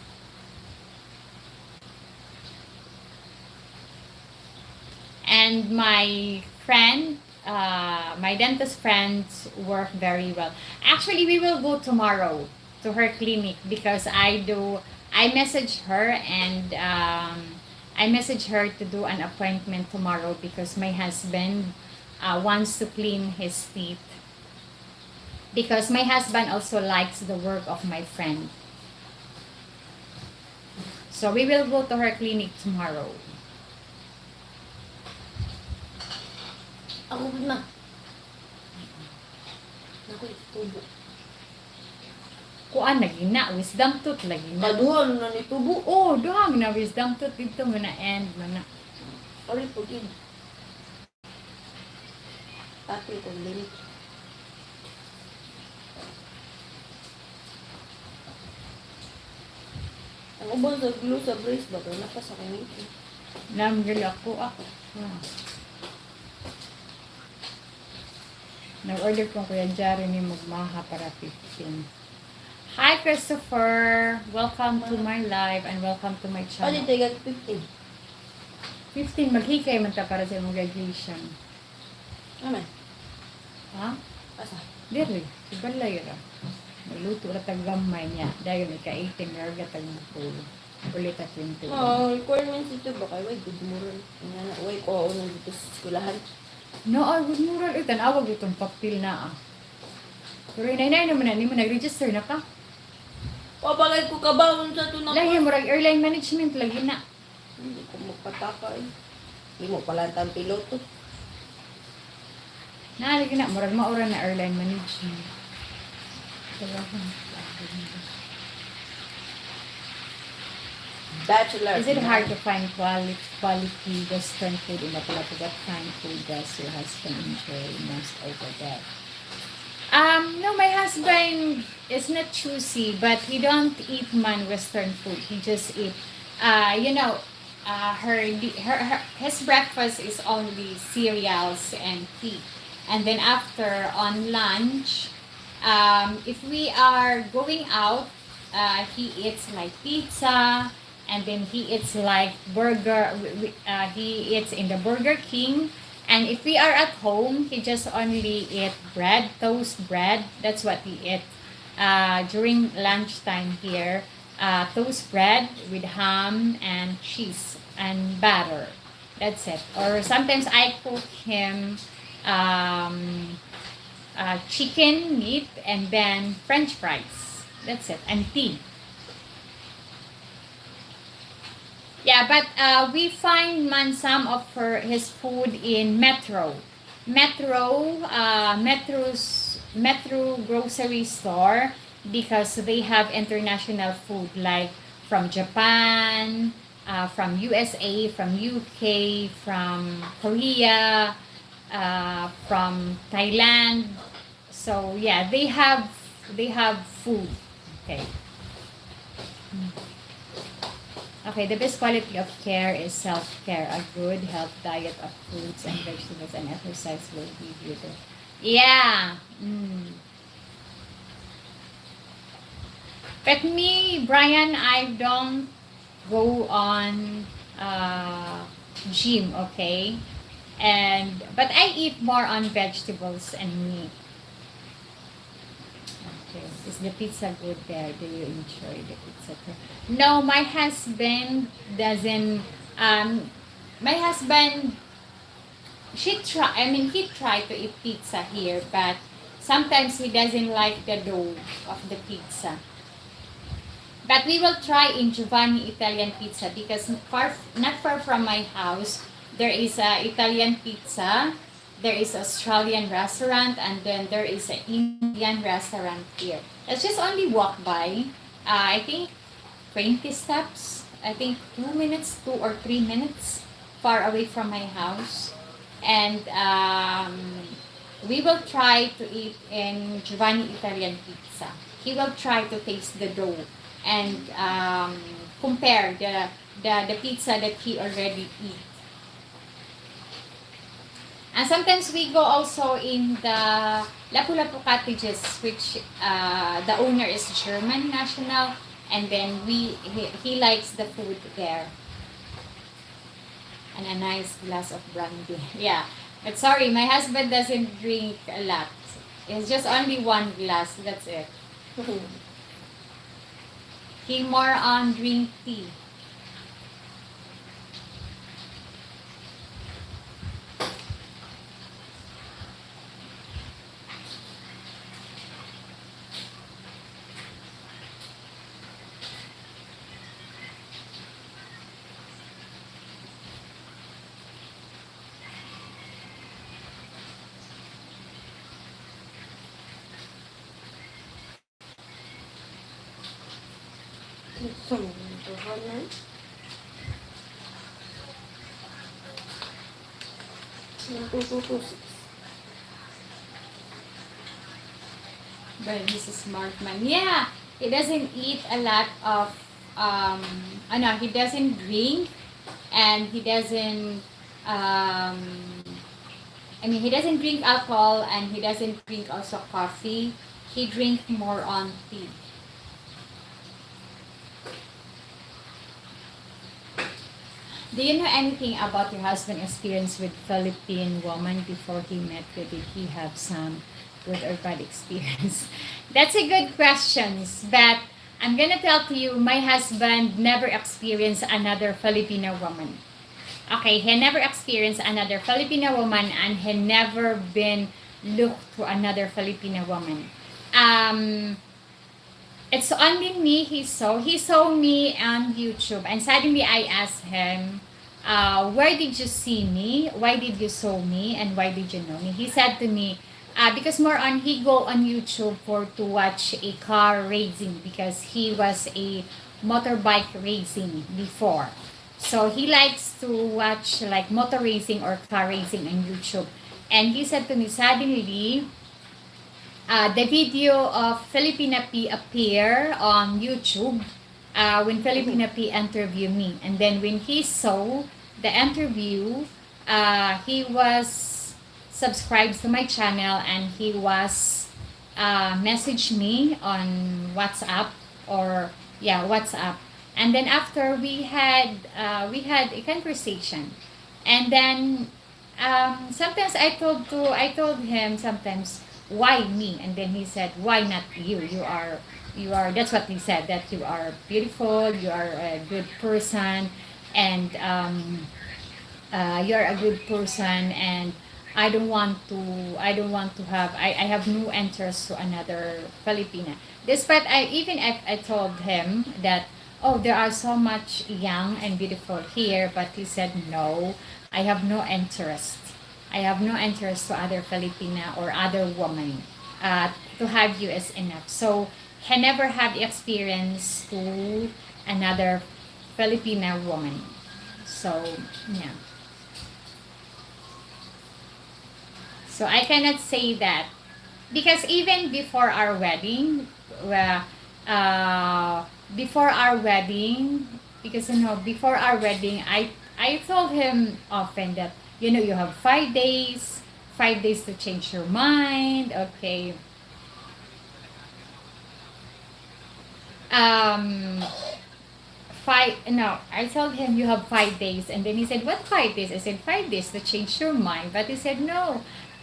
And my friend, my dentist friends work very well. Actually, we will go tomorrow to her clinic because I message her and I message her to do an appointment tomorrow because my husband wants to clean his teeth. Because my husband also likes the work of my friend. So we will go to her clinic tomorrow. Ako na. Ako itubo. Kuan lagi na, wisdom tooth lagi na. Kaduhan na ni tubo. Oh, dohang na wisdom tooth dito mo na end mo na. Ari pagin. Tapi ko limit. Ang ubang sa glue sa brace ba? Kaya napas ako nito. Namgal ako. Nag-order ko Kuya Jari ni Magmaha para 15. Hi Christopher! Welcome to my live and welcome to my Ano channel. tayo 15? 15, maghikay man ta para sa imong graduation. Ano? Ha? Asa? Dili, ibalay ra. Magluto ra tag gamay niya. Dahil may ka-18 ra tag pulo. Ulit at 20. Requirements ito ba kayo? Wait, good morning. Wait, ko ako nang dito sa skulahan. No, ay, good moral. Ito, nawag itong papel na Pero inay naman na, hindi mo nag-register na ka. Papagay ko kabaon sa ito na Lagi mo, airline management, lagi na. Hindi ko magpataka eh. Hindi mo pala ang piloto. Naalagi na, murag maura na airline management. Bachelor. Is it hard to find quality Western food in Lapu-Lapu? What kind of food does your husband enjoy most over there? No, my husband is not choosy, but he don't eat man Western food. He just eat, you know, his breakfast is only cereals and tea, and then after on lunch, if we are going out, he eats like pizza, and then he eats like burger. He eats in the Burger King. And if we are at home, he just only eat bread, toast bread. That's what he eat during lunchtime here. Toast bread with ham and cheese and butter. That's it. Or sometimes I cook him chicken, meat, and then French fries. That's it. And tea. Yeah, but we find man some of his food in Metro grocery store, because they have international food like from Japan, from USA, from UK, from Korea, from Thailand. So yeah, they have food. Okay. Okay, the best quality of care is self-care. A good health diet of fruits and vegetables and exercise will give you the... Yeah. But me, Brian, I don't go on gym, okay? But I eat more on vegetables and meat. Okay. Is the pizza good there? Do you enjoy the pizza? No, my husband doesn't. My husband, he tried to eat pizza here, but sometimes he doesn't like the dough of the pizza. But we will try in Giovanni Italian Pizza, because not far from my house, there is a Italian pizza, there is Australian restaurant, and then there is an Indian restaurant here. Let's just only walk by. I think 20 steps. I think 2 or 3 minutes far away from my house. And we will try to eat in Giovanni Italian Pizza. He will try to taste the dough and compare the pizza that he already eat. And sometimes we go also in the Lapu-Lapu cottages, which the owner is German national, and then he likes the food there. And a nice glass of brandy. Yeah. But sorry, my husband doesn't drink a lot. It's just only one glass. That's it. He more on drink tea. But he's a smart man. Yeah, he doesn't eat a lot of, he doesn't drink, and he doesn't, he doesn't drink alcohol, and he doesn't drink also coffee. He drinks more on tea. Do you know anything about your husband's experience with Philippine woman before he met you? Did he have some good or bad experience? That's a good question, but I'm gonna tell to you, my husband never experienced another Filipino woman. Okay, he never experienced another Filipino woman, and he never been looked to another Filipino woman. It's only me he saw. He saw me on YouTube, and suddenly I asked him, where did you see me? Why did you saw me? And why did you know me? He said to me, because more on he go on YouTube for to watch a car racing because he was a motorbike racing before. So he likes to watch like motor racing or car racing on YouTube. And he said to me, suddenly, the video of Filipina P appear on YouTube when Filipina P interviewed me. And then when he saw the interview, he was subscribed to my channel and he was messaged me on WhatsApp or yeah WhatsApp. And then after we had a conversation, and then sometimes I told him sometimes why me, and then he said why not you, you are that's what he said, that you are beautiful, you are a good person, and you're a good person, and I don't want to have I have no interest to another Filipina. Despite I told him that oh there are so much young and beautiful here, but he said no, I have no interest. I have no interest to other Filipina or other woman. To have you is enough. So he never had experience to another Filipina woman. So yeah. So I cannot say that because even before our wedding, uh, uh, before our wedding, because before our wedding, I told him often that you have 5 days, 5 days to change your mind. Okay. Um, five. No, I told him you have 5 days, and then he said, "What 5 days?" I said, "5 days to change your mind." But he said, "No,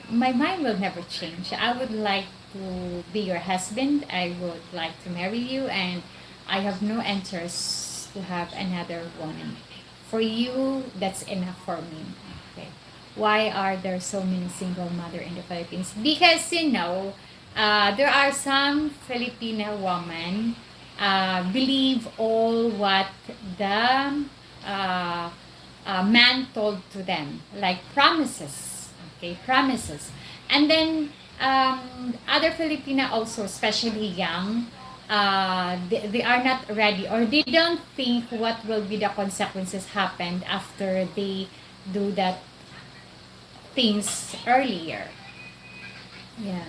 my mind will never change. I would like to be your husband. I would like to marry you, and I have no interest to have another woman. For you, that's enough for me." Okay. Why are there so many single mother in the Philippines? Because there are some Filipino women believe all what the man told to them, like promises. Okay, promises. And then other Filipina also, especially young, they are not ready, or they don't think what will be the consequences happened after they do that things earlier. Yeah.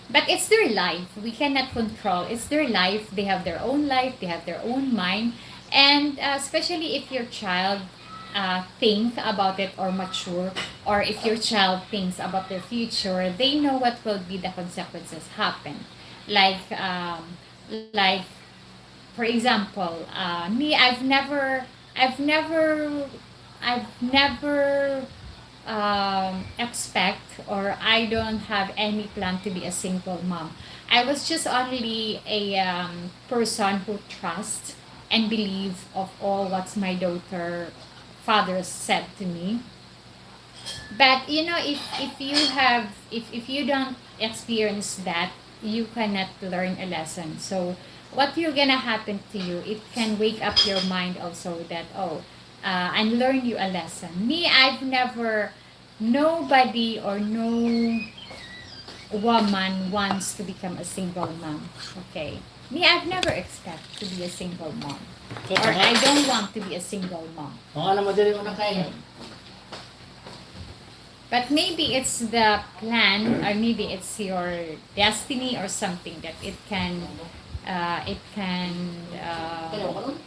But it's their life. We cannot control. It's their life. They have their own life. They have their own mind. And especially if your child think about it or mature, or if your child thinks about their future, they know what will be the consequences happen. Like, like for example, me, I've never expect, or I don't have any plan to be a single mom. I was just only a person who trusts and believe of all what my daughter father said to me. But if you don't experience that, you cannot learn a lesson. So what you're gonna happen to you, it can wake up your mind also that and learn you a lesson. Me, I've never, nobody or no woman wants to become a single mom. Okay. Me, I've never expect to be a single mom. Kaya Or nga, I don't want to be a single mom. kung alam mo dali mo na kaya. But maybe it's the plan, or maybe it's your destiny or something that it can, Kaya mo nun?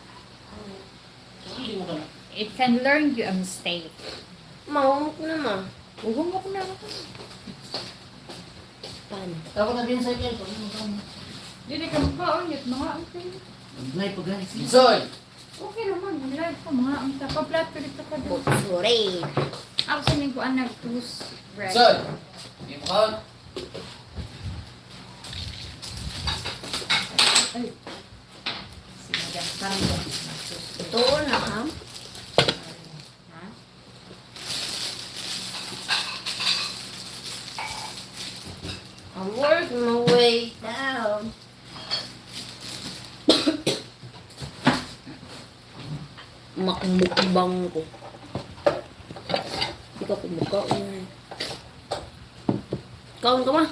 Hindi mo ka na. it can learn you a mistake. Mahumok na ma. Uhungok na. Paano? Ako na din sa iyo. Kung ano mo ka na. Hindi ka makaunit, mga okay. Nay po guys. Soy! Okay naman, mag-live ka, mga ang tapaplat ko dito ka doon. Sorry. Ako sa ko ang nag-toothbrush. Soy! Hindi mo ka. Ay. Si Madam Sandra. Ito na ha. Ha? I work my way down. Makmukbang ko. ka kumukaon. Kaon ka ma?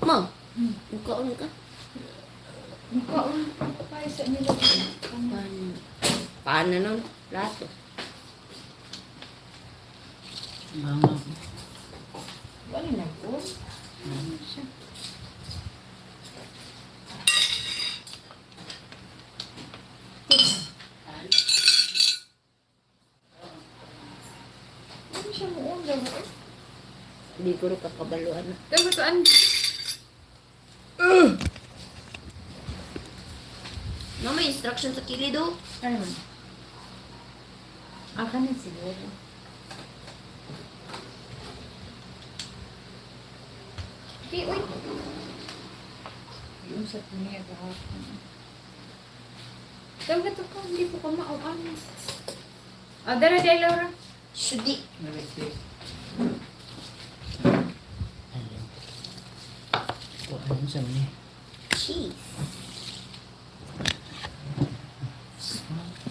Ma, mukaon ka? Mukhaon pa sa nila. Paano nun? Lato. Mga Wala na po. Siya. Ano siya mo onda mo? Hindi ko rin kakabaluan na. Daw ito an. No, may instruction sa kilid oh. Ano man? Kanin siguro. Okay, uy. Yung sa niya kahapon. Daw ito ka, hindi po ka maawan. Dara, Laura. Sudi. na-receive. Ayun. Kuhaan sa mga. Cheese.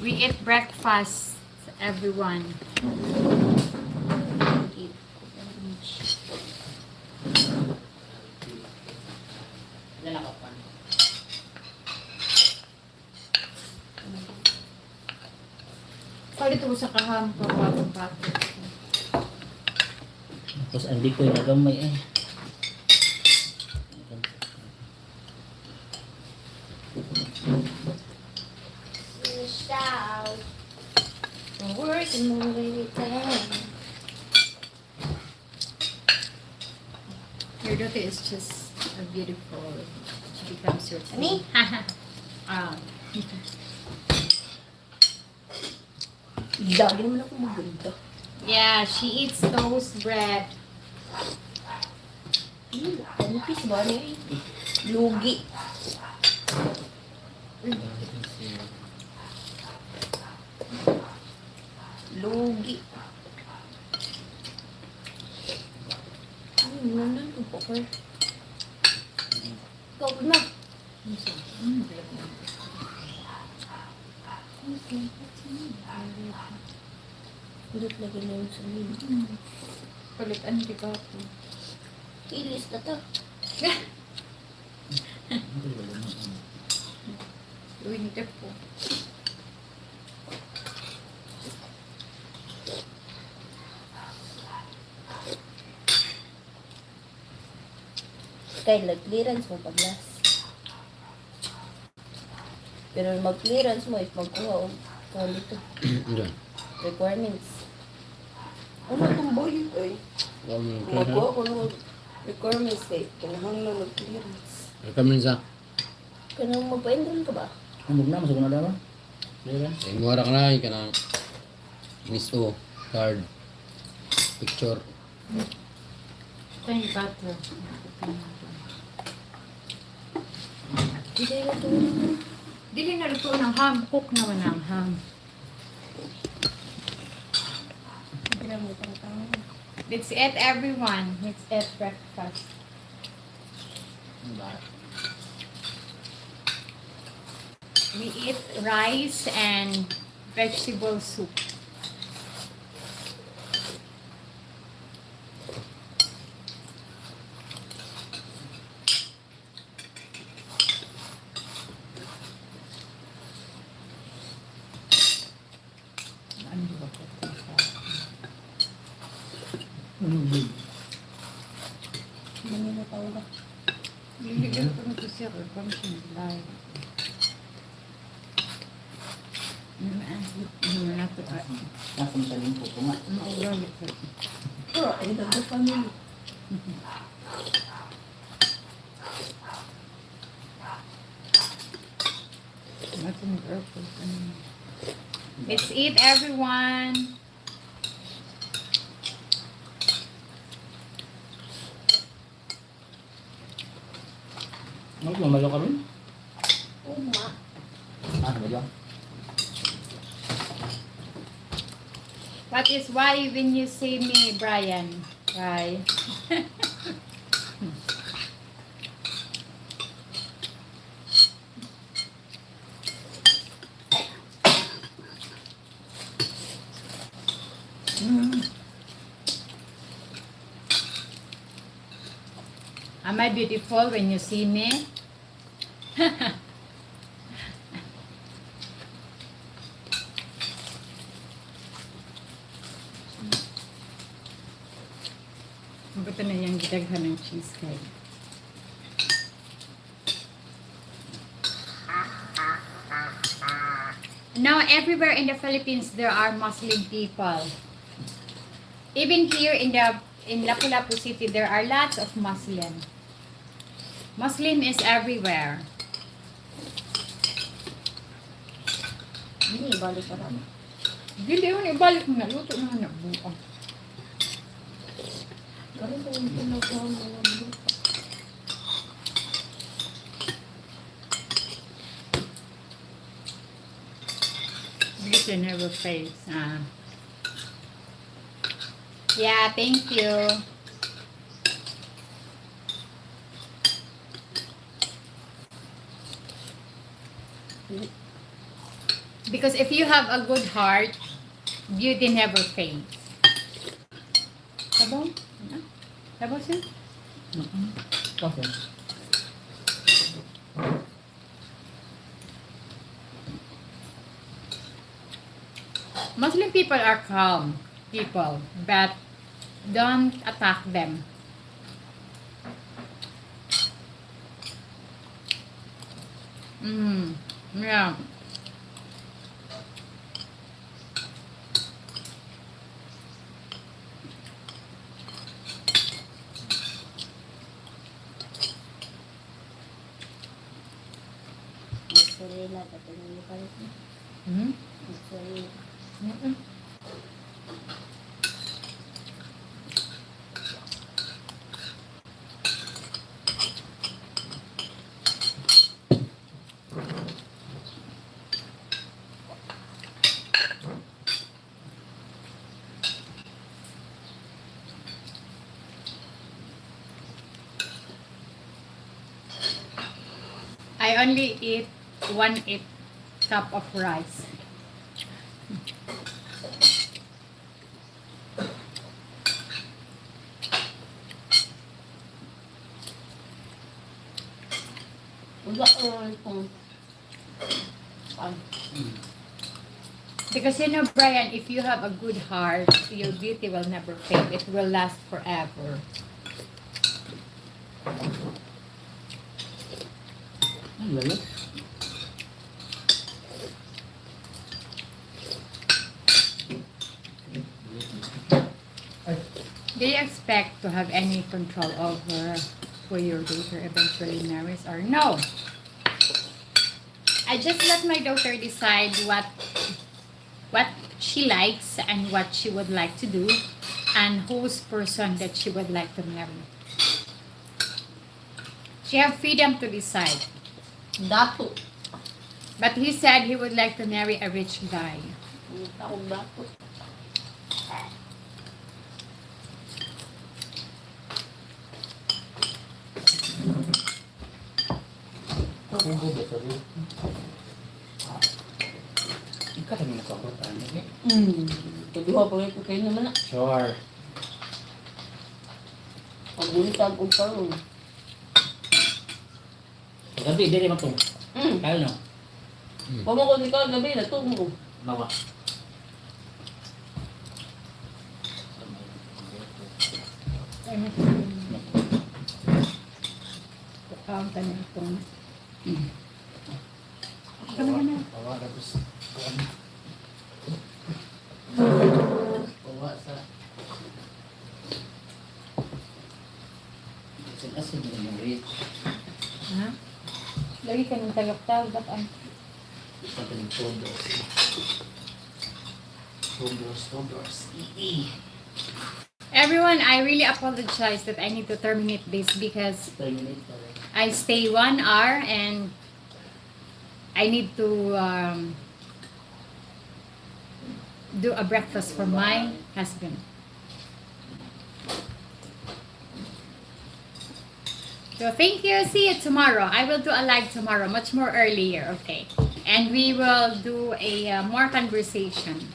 We eat breakfast, everyone. Yan ako pa. Palit ko sa kaham pa bagong bakit. Tapos hindi ko yung nagamay eh. Shout. Work and motivated. Your daughter is just a beautiful. She becomes your Me? Ah. Lagi naman ako maganda. Yeah, she eats toast bread. Kanipis ba niya eh? Lugi. Lugi. Ay, nandun ko po ko. Ikaw na. Ulit lagi na yung samin. Palitan di ba ako? Ilis na to. Winter po. Kaya nag-clearance mo pag last. Pero mag-clearance mo if magkuha o kung dito. Requirements. Ano itong boy ay? Magkuha ko ng requirements kay kinahanglan mag-clearance. Kami sa Kanang magpa-enroll ka ba? Amog na, masuk na daw. muara ka na ka ng miso card picture. Ito yung butter. Hindi na ito. Dili na luto ng ham. Cook naman ang ham. Hindi na mo tang-tang. Let's eat everyone. Let's eat breakfast. We eat rice and vegetable soup. Ano ba ito? Hindi na tao ba? Bibigyan ko nito siya. Kung siya live. Hindi na ito. Nasa masaling po ko nga. Maugali ko. Oh, ay dapat family. Let's eat, everyone. Magmamalo ka rin? Uma. Ano? What is why when you see me, Brian? Why? Am I beautiful when you see me? Ito na yung gidaghan ng cheesecake. Now, everywhere in the Philippines, there are Muslim people. Even here in Lapu-Lapu City, there are lots of Muslim. Muslim is everywhere. Hindi, balik ka naman. Hindi mo ibalik mo na. Luto na nga buka. Ganun ba yung pinagawa mo ng lupa? This you never face. Yeah, thank you. Because if you have a good heart, beauty never fades. Sabaw? Sabaw siya? Okay. Muslim people are calm people, but don't attack them. Yeah. Mozzarella, tatangin mo pa rin. Mozzarella. I only eat 1/8 cup of rice. Wala itong Because you know, Brian, if you have a good heart, your beauty will never fade. It will last forever. Ang lalo. Do you expect to have any control over who your daughter eventually marries or no? I just let my daughter decide what she likes and what she would like to do and whose person that she would like to marry. She have freedom to decide. dato. But he said he would like to marry a rich guy. Taong dato. Hugo ba sa rin? Ikaw rin nakabot, ano eh? Kaduha pa rin ko kayo naman na. Sure. Pagbulitag o karon. Gabi, dili man to. Kaya no? Pamako di ka gabi na tungo. Nawa. Count na itong... Bawa tapos. Bawa sa... Asin mo yung rate. Ha? Lagi ka ng talok-talok. Ba't ang... Sa piling todos. Todos. Everyone, I really apologize that I need to terminate this because Terminate pa rin. I stay 1 hour and I need to do a breakfast for my husband. So thank you. See you tomorrow. I will do a live tomorrow, much more earlier. Okay. And we will do a more conversation.